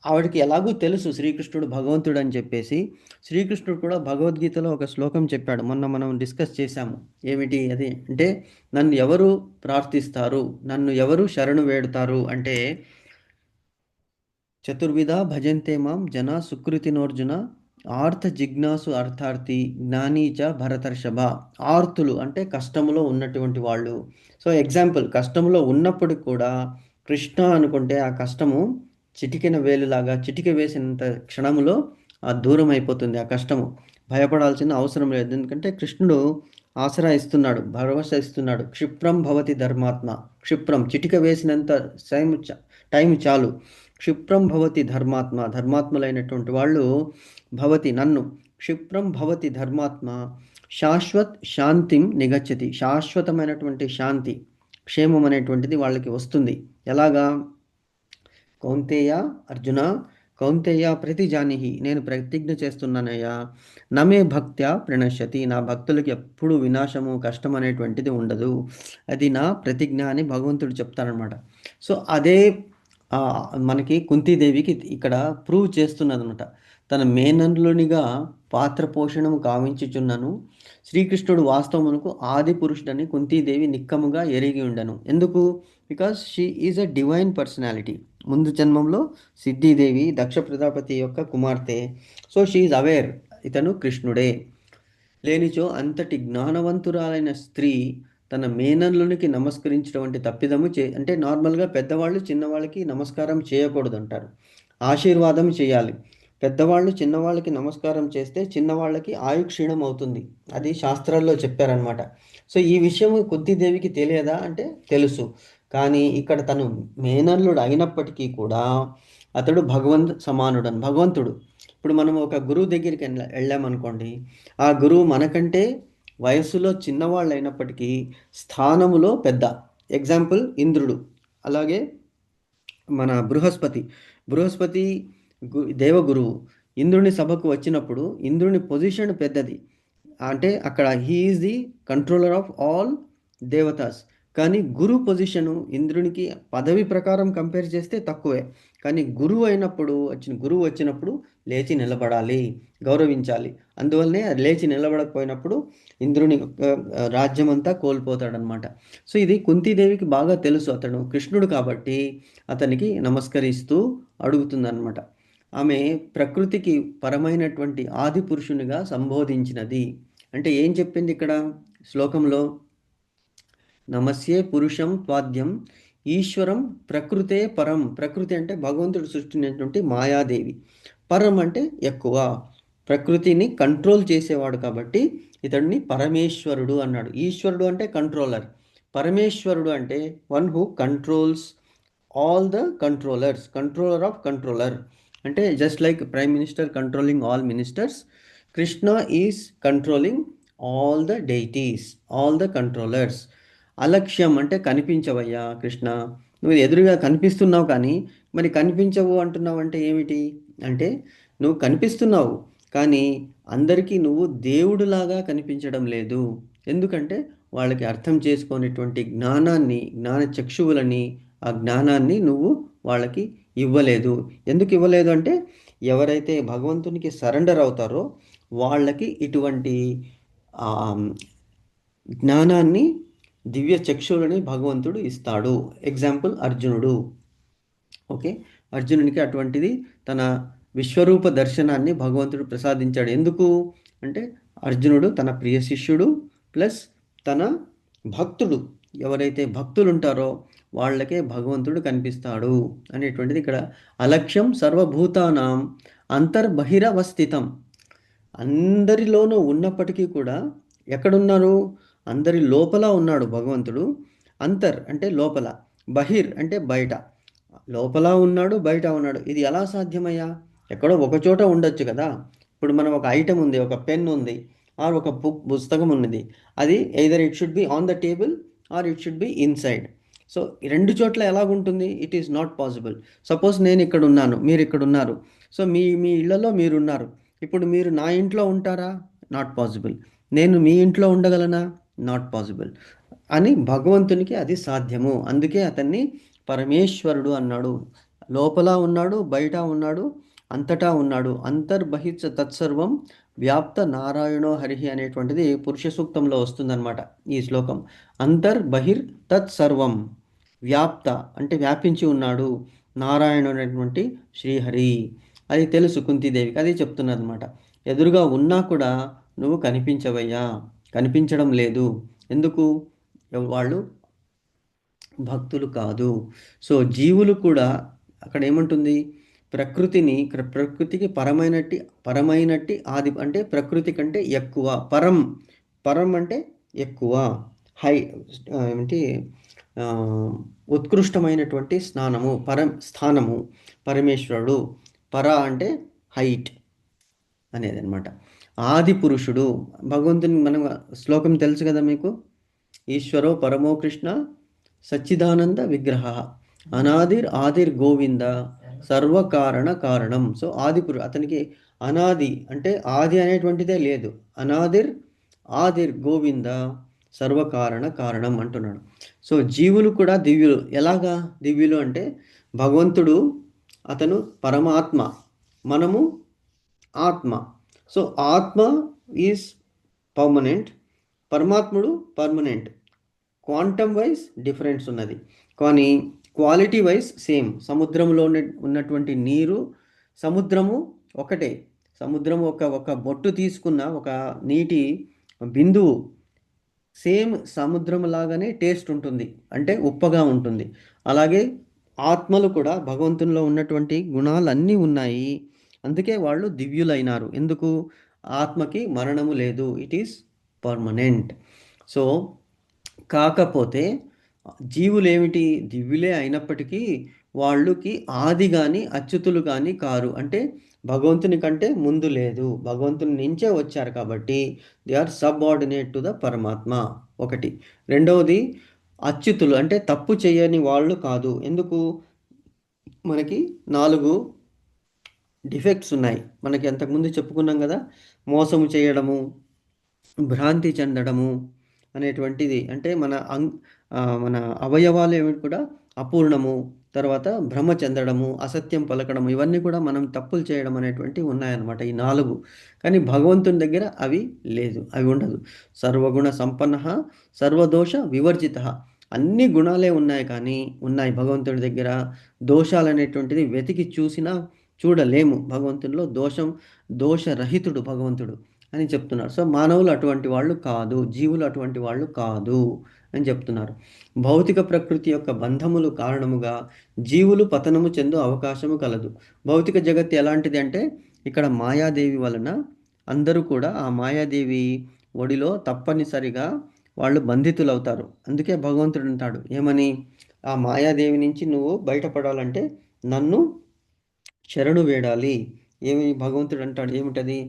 ఆవిడకి ఎలాగూ తెలుసు శ్రీకృష్ణుడు భగవంతుడు అని చెప్పేసి. శ్రీకృష్ణుడు కూడా భగవద్గీతలో ఒక శ్లోకం చెప్పాడు, మొన్న మనం డిస్కస్ చేశాము. ఏమిటి అది అంటే, నన్ను ఎవరు ప్రార్థిస్తారు, నన్ను ఎవరు శరణు వేడుతారు అంటే, చతుర్విధ భజంతే మాం జన సుకృతినోర్జున ఆర్త జిజ్ఞాసు అర్థార్థి జ్ఞానీచ భరతర్షభ. ఆర్తులు అంటే కష్టంలో ఉన్నటువంటి వాళ్ళు. సో ఎగ్జాంపుల్, కష్టంలో ఉన్నప్పుడు కూడా కృష్ణ అనుకుంటే ఆ కష్టము చిటికెన వేలులాగా చిటిక వేసినంత క్షణములో దూరం అయిపోతుంది ఆ కష్టము. భయపడాల్సిన అవసరం లేదు, ఎందుకంటే కృష్ణుడు ఆసరా ఇస్తున్నాడు, భరోసా ఇస్తున్నాడు. క్షిప్రం భవతి ధర్మాత్మ, క్షిప్రం చిటిక వేసినంత టైం చాలు. క్షిప్రం భవతి ధర్మాత్మ, ధర్మాత్ములైనటువంటి వాళ్ళు భవతి నన్ను, క్షిప్రం భవతి ధర్మాత్మ శాశ్వత్ శాంతిం నిగచ్చతి, శాశ్వతమైనటువంటి శాంతి క్షేమం అనేటువంటిది వాళ్ళకి వస్తుంది. ఎలాగా, కౌంతేయ అర్జున కౌంతేయ ప్రతిజానిహి, నేను ప్రతిజ్ఞ చేస్తున్నానయ్యా, నమే భక్త్యా ప్రణశ్యతి, నా భక్తులకి ఎప్పుడు వినాశము కష్టం అనేటువంటిది ఉండదు, అది నా ప్రతిజ్ఞ అని భగవంతుడు చెప్తారనమాట. సో అదే మనకి కుంతీదేవికి ఇక్కడ ప్రూవ్ చేస్తున్నదనమాట. తన మేనల్లునిగా పాత్ర పోషణము కావించుచున్నను. శ్రీకృష్ణుడు వాస్తవమునకు ఆది పురుషుడని కుంతీదేవి నిక్కముగా ఎరిగి ఉండను. ఎందుకు? Because she is a divine personality. ముందు జన్మంలో సిద్ధిదేవి దక్ష ప్రజాపతి యొక్క కుమార్తె. సో షీ ఈజ్ అవేర్ ఇతను కృష్ణుడే. లేనిచో అంతటి జ్ఞానవంతురాలైన స్త్రీ తన మేనల్లునికి నమస్కరించడం వంటి తప్పిదము అంటే నార్మల్గా పెద్దవాళ్ళు చిన్నవాళ్ళకి నమస్కారం చేయకూడదు అంటారు. ఆశీర్వాదం చేయాలి. పెద్దవాళ్ళు చిన్నవాళ్ళకి నమస్కారం చేస్తే చిన్నవాళ్ళకి ఆయుక్షీణం అవుతుంది. అది శాస్త్రాల్లో చెప్పారనమాట. సో ఈ విషయం కుంతీదేవికి తెలియదా అంటే తెలుసు. కానీ ఇక్కడ తను మేనల్లుడు అయినప్పటికీ కూడా అతడు భగవంతుడు. ఇప్పుడు మనం ఒక గురువు దగ్గరికి వెళ్ళామనుకోండి, ఆ గురువు మనకంటే వయస్సులో చిన్నవాళ్ళు అయినప్పటికీ స్థానములో పెద్ద. ఎగ్జాంపుల్ ఇంద్రుడు, అలాగే మన బృహస్పతి దేవగురువు. ఇంద్రుని సభకు వచ్చినప్పుడు ఇంద్రుని పొజిషన్ పెద్దది, అంటే అక్కడ he is the controller of all దేవతాస్. కానీ గురు పొజిషను ఇంద్రునికి పదవి ప్రకారం కంపేర్ చేస్తే తక్కువే. కానీ గురువు వచ్చినప్పుడు లేచి నిలబడాలి, గౌరవించాలి. అందువల్లనే లేచి నిలబడకపోయినప్పుడు ఇంద్రుని రాజ్యం అంతా కోల్పోతాడనమాట. సో ఇది కుంతీదేవికి బాగా తెలుసు, అతడు కృష్ణుడు కాబట్టి అతనికి నమస్కరిస్తూ అడుగుతుందన్నమాట. ఆమె ప్రకృతికి పరమైనటువంటి ఆది పురుషునిగా సంబోధించినది. అంటే ఏం చెప్పింది ఇక్కడ శ్లోకంలో? నమస్యే పురుషం త్వాద్యం ఈశ్వరం ప్రకృతే పరం. ప్రకృతి అంటే భగవంతుడు సృష్టించినటువంటి మాయాదేవి. పరం అంటే ఎక్కువ, ప్రకృతిని కంట్రోల్ చేసేవాడు కాబట్టి ఇతడిని పరమేశ్వరుడు అన్నాడు. ఈశ్వరుడు అంటే కంట్రోలర్, పరమేశ్వరుడు అంటే one who controls all the controllers, controller of controller. అంటే just like prime minister controlling all ministers, Krishna is controlling all the deities, all the controllers. అలక్ష్యం అంటే కనిపించవయ్యా కృష్ణ, నువ్వు ఎదురుగా కనిపిస్తున్నావు కానీ మరి కనిపించవు అంటున్నావు అంటే ఏమిటి అంటే, నువ్వు కనిపిస్తున్నావు కానీ అందరికీ నువ్వు దేవుడులాగా కనిపించడం లేదు. ఎందుకంటే వాళ్ళకి అర్థం చేసుకునేటువంటి జ్ఞాన చక్షువులని, ఆ జ్ఞానాన్ని నువ్వు వాళ్ళకి ఇవ్వలేదు. ఎందుకు ఇవ్వలేదు అంటే, ఎవరైతే భగవంతునికి సరెండర్ అవుతారో వాళ్ళకి ఇటువంటి జ్ఞానాన్ని, దివ్య చక్షువులని భగవంతుడు ఇస్తాడు. ఎగ్జాంపుల్ అర్జునుడు. ఓకే, అర్జునునికి అటువంటిది తన విశ్వరూప దర్శనాన్ని భగవంతుడు ప్రసాదించాడు. ఎందుకు అంటే అర్జునుడు తన ప్రియ శిష్యుడు ప్లస్ తన భక్తుడు. ఎవరైతే భక్తులు ఉంటారో వాళ్ళకే భగవంతుడు కనిపిస్తాడు అనేటువంటిది ఇక్కడ. అలక్ష్యం సర్వభూతానాం అంతర్బహిరవస్థితం. అందరిలోనూ ఉన్నప్పటికీ కూడా ఎక్కడున్నారు? అందరి లోపల ఉన్నాడు భగవంతుడు. అంతర్ అంటే లోపల, బహిర్ అంటే బయట. లోపల ఉన్నాడు, బయట ఉన్నాడు. ఇది ఎలా సాధ్యమయ్యా? ఎక్కడో ఒక చోట ఉండొచ్చు కదా. ఇప్పుడు మనం ఒక ఐటమ్ ఉంది, ఒక పెన్ ఉంది, ఆర్ ఒక పుస్తకం ఉన్నది. అది either it should be on the table or it should be inside. So రెండు చోట్ల ఎలాగుంటుంది? It is not possible. Suppose నేను ఇక్కడ ఉన్నాను, మీరు ఇక్కడ ఉన్నారు. సో మీ ఇళ్లలో మీరున్నారు. ఇప్పుడు మీరు నా ఇంట్లో ఉంటారా? Not possible. నేను మీ ఇంట్లో ఉండగలనా? Not possible. అని భగవంతునికి అది సాధ్యము. అందుకే అతన్ని పరమేశ్వరుడు అన్నాడు. లోపల ఉన్నాడు, బయట ఉన్నాడు, అంతటా ఉన్నాడు. అంతర్బహిర్చ తత్సర్వం వ్యాప్త నారాయణో హరిహి అనేటువంటిది పురుష సూక్తంలో వస్తుందన్నమాట ఈ శ్లోకం. అంతర్బహిర్ తత్సర్వం, వ్యాప్త అంటే వ్యాపించి ఉన్నాడు నారాయణుడు అనేటువంటి శ్రీహరి. అది తెలుసు కుంతీదేవికి, అది చెప్తున్నది అనమాట. ఎదురుగా ఉన్నా కూడా నువ్వు కనిపించవయ్యా, కనిపించడం లేదు. ఎందుకు? వాళ్ళు భక్తులు కాదు. సో జీవులు కూడా అక్కడ ఏమంటుంది? ప్రకృతికి పరమైనట్టి ఆది అంటే ప్రకృతి కంటే ఎక్కువ. పరం అంటే ఎక్కువ, హై ఏమిటి ఉత్కృష్టమైనటువంటి స్థానము పరమేశ్వరుడు. పర అంటే హైట్ అనేది అనమాట. ఆది పురుషుడు భగవంతుని, మనం శ్లోకం తెలుసు కదా మీకు. ఈశ్వరో పరమో కృష్ణ సచ్చిదానంద విగ్రహ ఆదిర్ గోవింద సర్వకారణ కారణం. సో అతనికి అనాది అంటే ఆది అనేటువంటిదే లేదు. ఆదిర్ గోవింద సర్వకారణ కారణం అంటున్నాడు. సో జీవులు కూడా దివ్యులు. ఎలాగా దివ్యులు అంటే, భగవంతుడు అతను పరమాత్మ, మనము ఆత్మ. సో ఆత్మ ఈజ్ పర్మనెంట్, పరమాత్ముడు పర్మనెంట్. క్వాంటమ్ వైజ్ డిఫరెన్స్ ఉన్నది, కానీ క్వాలిటీ వైజ్ సేమ్. సముద్రంలో ఉన్నటువంటి నీరు, సముద్రము ఒకటే. సముద్రము ఒక ఒక బొట్టు తీసుకున్న ఒక నీటి బిందువు సేమ్ సముద్రం లాగానే టేస్ట్ ఉంటుంది, అంటే ఉప్పగా ఉంటుంది. అలాగే ఆత్మలు కూడా భగవంతునిలో ఉన్నటువంటి గుణాలు అన్నీ ఉన్నాయి, అందుకే వాళ్ళు దివ్యులైనారు. ఎందుకు? ఆత్మకి మరణము లేదు, ఇట్ ఈస్ పర్మనెంట్. సో కాకపోతే జీవులు ఏమిటి? దివ్యులే అయినప్పటికీ వాళ్ళకి ఆది కానీ అచ్యుతులు కానీ కారు. అంటే భగవంతుని కంటే ముందు లేదు, భగవంతుని నుంచే వచ్చారు కాబట్టి they are subordinate to the paramatma. ఒకటి. రెండవది అచ్యుతులు అంటే తప్పు చేయని వాళ్ళు కాదు. ఎందుకు? మనకి 4 డిఫెక్ట్స్ ఉన్నాయి. మనకి అంతకుముందు చెప్పుకున్నాం కదా, మోసము చేయడము, భ్రాంతి చెందడము అనేటువంటిది. అంటే మన అవయవాలు ఏమిటి కూడా అపూర్ణము, తర్వాత భ్రమ చెందడము, అసత్యం పలకడము, ఇవన్నీ కూడా మనం తప్పులు చేయడం అనేటువంటివి ఉన్నాయన్నమాట, ఈ 4. కానీ భగవంతుని దగ్గర అవి లేదు, అవి ఉండదు. సర్వగుణ సంపన్న, సర్వదోష వివర్జిత. అన్ని గుణాలే ఉన్నాయి, కానీ ఉన్నాయి భగవంతుడి దగ్గర. దోషాలు అనేటువంటిది వెతికి చూసినా చూడలేము. భగవంతునిలో దోషరహితుడు భగవంతుడు అని చెప్తున్నారు. సో మానవులు అటువంటి వాళ్ళు కాదు, జీవులు అటువంటి వాళ్ళు కాదు అని చెప్తున్నారు. భౌతిక ప్రకృతి యొక్క బంధములు కారణముగా జీవులు పతనము చెందు అవకాశము కలదు. భౌతిక జగత్తు ఎలాంటిది అంటే, ఇక్కడ మాయాదేవి వలన అందరూ కూడా ఆ మాయాదేవి ఒడిలో తప్పనిసరిగా వాళ్ళు బంధితులవుతారు. అందుకే భగవంతుడు అంటాడు ఏమని? ఆ మాయాదేవి నుంచి నువ్వు బయటపడాలంటే నన్ను శరణు వేడాలి. ఏమి భగవంతుడు అంటాడు? ఏమిటది?